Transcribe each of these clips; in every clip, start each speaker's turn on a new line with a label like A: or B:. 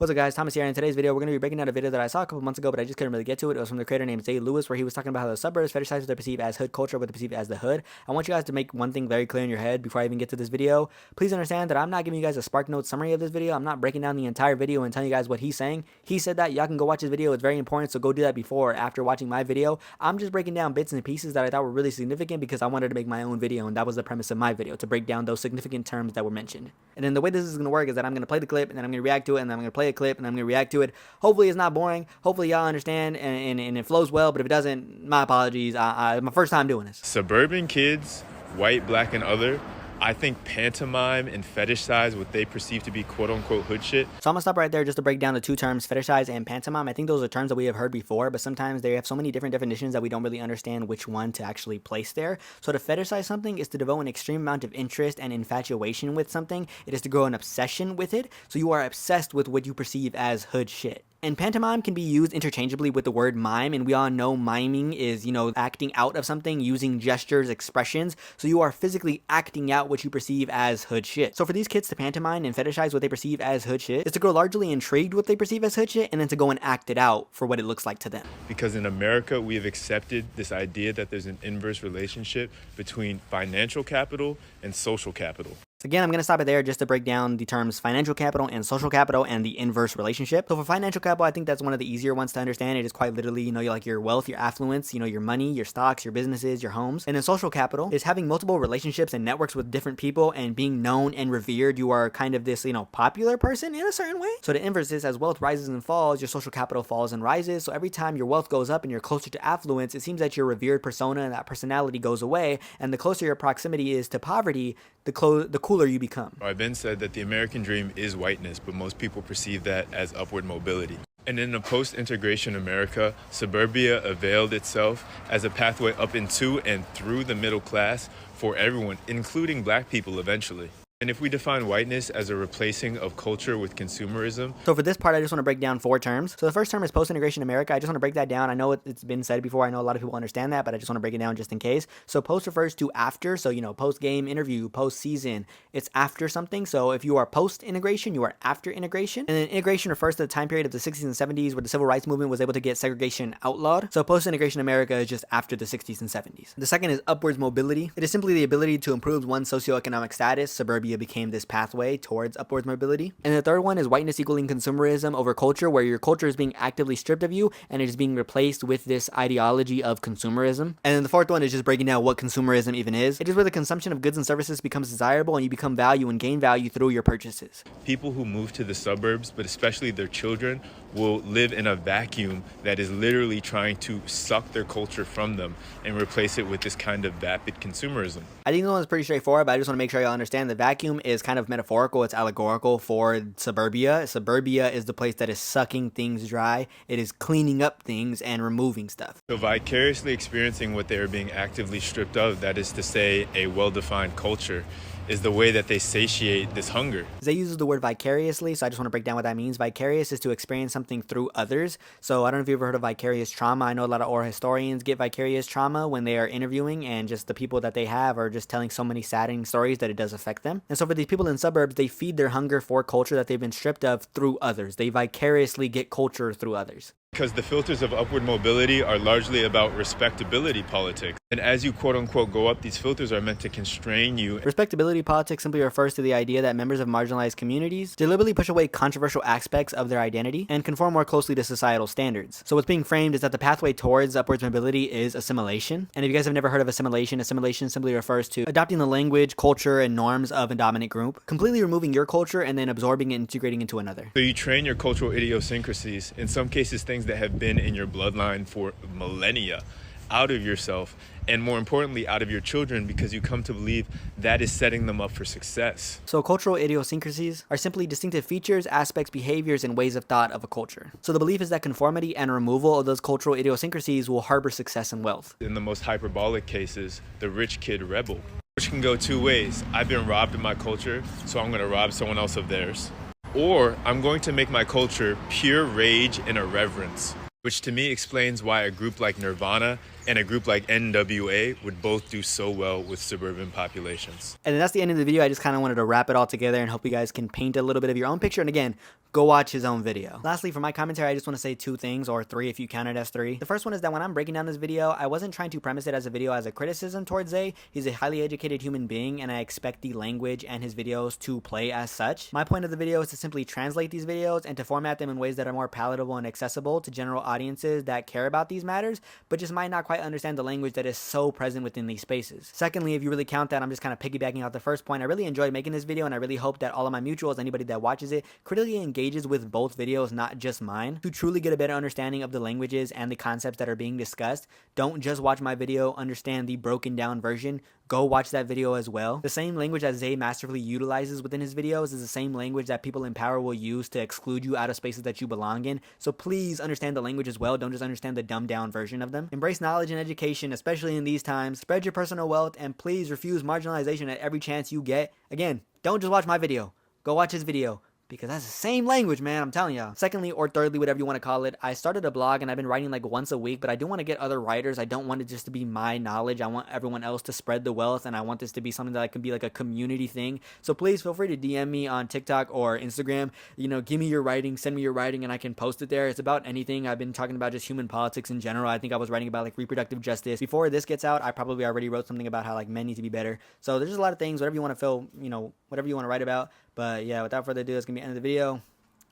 A: What's up guys, Thomas here, and in today's video we're going to be breaking down a video that I saw a couple months ago but I just couldn't really get to it. It was from the creator named Zay Lewis, where he was talking about how the suburbs fetishize what they perceive as hood culture, what they perceive as the hood. I want you guys to make one thing very clear in your head before I even get to this video. Please understand that I'm not giving you guys a Spark Notes summary of this video. I'm not breaking down the entire video and telling you guys what he's saying. He said that, y'all can go watch his video, it's very important, so go do that before or after watching my video. I'm just breaking down bits and pieces that I thought were really significant because I wanted to make my own video, and that was the premise of my video, to break down those significant terms that were mentioned. And then the way this is going to work is that I'm going to play the clip, and then I'm going to react to it, and then I'm going to play a clip, and I'm going to react to it. Hopefully it's not boring. Hopefully y'all understand and it flows well, but if it doesn't, my apologies. My first time doing this.
B: Suburban kids, white, black, and other, I think pantomime and fetishize what they perceive to be quote-unquote hood shit.
A: So I'm gonna stop right there just to break down the two terms, fetishize and pantomime. I think those are terms that we have heard before, but sometimes they have so many different definitions that we don't really understand which one to actually place there. So to fetishize something is to devote an extreme amount of interest and infatuation with something. It is to grow an obsession with it. So you are obsessed with what you perceive as hood shit. And pantomime can be used interchangeably with the word mime, and we all know miming is, acting out of something using gestures, expressions. So you are physically acting out what you perceive as hood shit. So for these kids to pantomime and fetishize what they perceive as hood shit is to grow largely intrigued with what they perceive as hood shit and then to go and act it out for what it looks like to them.
B: Because in America, we have accepted this idea that there's an inverse relationship between financial capital and social capital.
A: So again, I'm going to stop it there just to break down the terms financial capital and social capital and the inverse relationship. So for financial capital, I think that's one of the easier ones to understand. It is quite literally, like your wealth, your affluence, your money, your stocks, your businesses, your homes. And then social capital is having multiple relationships and networks with different people and being known and revered. You are kind of this, popular person in a certain way. So the inverse is as wealth rises and falls, your social capital falls and rises. So every time your wealth goes up and you're closer to affluence, it seems that your revered persona and that personality goes away. And the closer your proximity is to poverty, the cooler you become.
B: I've been said that the American dream is whiteness, but most people perceive that as upward mobility. And in a post-integration America, suburbia availed itself as a pathway up into and through the middle class for everyone, including black people eventually. And if we define whiteness as a replacing of culture with consumerism.
A: So for this part, I just want to break down 4 terms. So the first term is post-integration America. I just want to break that down. I know it's been said before. I know a lot of people understand that, but I just want to break it down just in case. So post refers to after. So, post-game interview, post-season, it's after something. So if you are post-integration, you are after integration. And then integration refers to the time period of the 60s and 70s where the civil rights movement was able to get segregation outlawed. So post-integration America is just after the 60s and 70s. The second is upwards mobility. It is simply the ability to improve one's socioeconomic status. Suburbia became this pathway towards upwards mobility. And the third one is whiteness equaling consumerism over culture, where your culture is being actively stripped of you and it is being replaced with this ideology of consumerism. And then the fourth one is just breaking down what consumerism even is. It is where the consumption of goods and services becomes desirable and you become value and gain value through your purchases.
B: People who move to the suburbs, but especially their children, will live in a vacuum that is literally trying to suck their culture from them and replace it with this kind of vapid consumerism.
A: I think this one's pretty straightforward, but I just want to make sure y'all understand the vacuum is kind of metaphorical. It's allegorical for suburbia. Suburbia is the place that is sucking things dry. It is cleaning up things and removing stuff.
B: So vicariously experiencing what they are being actively stripped of, that is to say a well-defined culture, is the way that they satiate this hunger.
A: They use the word vicariously, so I just want to break down what that means. Vicarious is to experience something through others. So I don't know if you've ever heard of vicarious trauma. I know a lot of oral historians get vicarious trauma when they are interviewing, and just the people that they have are just telling so many saddening stories that it does affect them. And so for these people in suburbs, they feed their hunger for culture that they've been stripped of through others. They vicariously get culture through others.
B: Because the filters of upward mobility are largely about respectability politics. And as you quote-unquote go up, these filters are meant to constrain you.
A: Respectability politics simply refers to the idea that members of marginalized communities deliberately push away controversial aspects of their identity and conform more closely to societal standards. So what's being framed is that the pathway towards upwards mobility is assimilation. And if you guys have never heard of assimilation simply refers to adopting the language, culture, and norms of a dominant group, completely removing your culture and then absorbing and integrating into another.
B: So you train your cultural idiosyncrasies, in some cases things that have been in your bloodline for millennia, out of yourself, and more importantly out of your children, because you come to believe that is setting them up for success.
A: So cultural idiosyncrasies are simply distinctive features, aspects, behaviors, and ways of thought of a culture. So the belief is that conformity and removal of those cultural idiosyncrasies will harbor success and wealth.
B: In the most hyperbolic cases, the rich kid rebel, which can go 2 ways. I've been robbed of my culture, so I'm going to rob someone else of theirs. Or I'm going to make my culture pure rage and irreverence, which to me explains why a group like Nirvana and a group like NWA would both do so well with suburban populations.
A: And then that's the end of the video. I just kind of wanted to wrap it all together and hope you guys can paint a little bit of your own picture. And again, go watch his own video. Lastly, for my commentary, I just want to say two things, or three if you count it as three. The first one is that when I'm breaking down this video, I wasn't trying to premise it as a video as a criticism towards Zay. He's a highly educated human being, and I expect the language and his videos to play as such. My point of the video is to simply translate these videos and to format them in ways that are more palatable and accessible to general audiences that care about these matters, but just might not quite understand the language that is so present within these spaces. Secondly, if you really count that, I'm just kind of piggybacking off the first point. I really enjoyed making this video, and I really hope that all of my mutuals, anybody that watches it, critically engages with both videos, not just mine, to truly get a better understanding of the languages and the concepts that are being discussed. Don't just watch my video, understand the broken down version. Go watch that video as well. The same language that Zay masterfully utilizes within his videos is the same language that people in power will use to exclude you out of spaces that you belong in. So please understand the language as well. Don't just understand the dumbed down version of them. Embrace knowledge and education, especially in these times. Spread your personal wealth, and please refuse marginalization at every chance you get. Again, don't just watch my video. Go watch his video, because that's the same language, man, I'm telling y'all. Secondly, or thirdly, whatever you want to call it, I started a blog and I've been writing like once a week, but I do want to get other writers. I don't want it just to be my knowledge. I want everyone else to spread the wealth, and I want this to be something that can be like a community thing. So please feel free to DM me on TikTok or Instagram. You know, give me your writing, send me your writing, and I can post it there. It's about anything. I've been talking about just human politics in general. I think I was writing about like reproductive justice. Before this gets out, I probably already wrote something about how like men need to be better. So there's just a lot of things, whatever you want to feel, you know, whatever you want to write about. But yeah, without further ado, that's going to be the end of the video.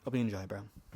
A: Hope you enjoy, bro.